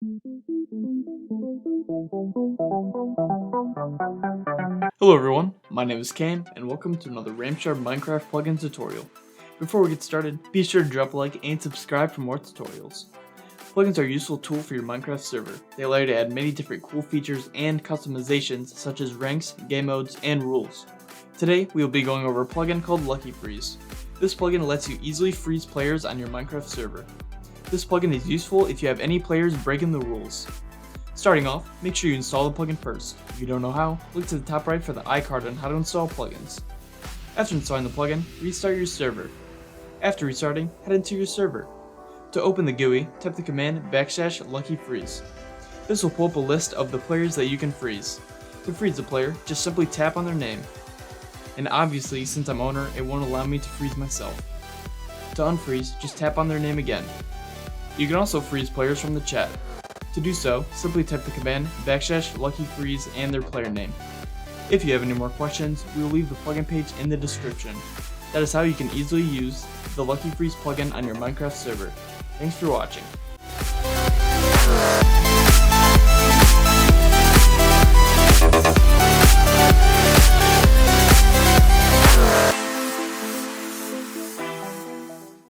Hello everyone, my name is Kane, and welcome to another RAMShard Minecraft plugin tutorial. Before we get started, be sure to drop a like and subscribe for more tutorials. Plugins are a useful tool for your Minecraft server. They allow you to add many different cool features and customizations such as ranks, game modes, and rules. Today, we will be going over a plugin called LuckyFreeze. This plugin lets you easily freeze players on your Minecraft server. This plugin is useful if you have any players breaking the rules. Starting off, make sure you install the plugin first. If you don't know how, look to the top right for the iCard on how to install plugins. After installing the plugin, restart your server. After restarting, head into your server. To open the GUI, type the command \LuckyFreeze. This will pull up a list of the players that you can freeze. To freeze a player, just simply tap on their name. And obviously, since I'm owner, it won't allow me to freeze myself. To unfreeze, just tap on their name again. You can also freeze players from the chat. To do so, simply type the command \LuckyFreeze and their player name. If you have any more questions, we will leave the plugin page in the description. That is how you can easily use the LuckyFreeze plugin on your Minecraft server. Thanks for watching.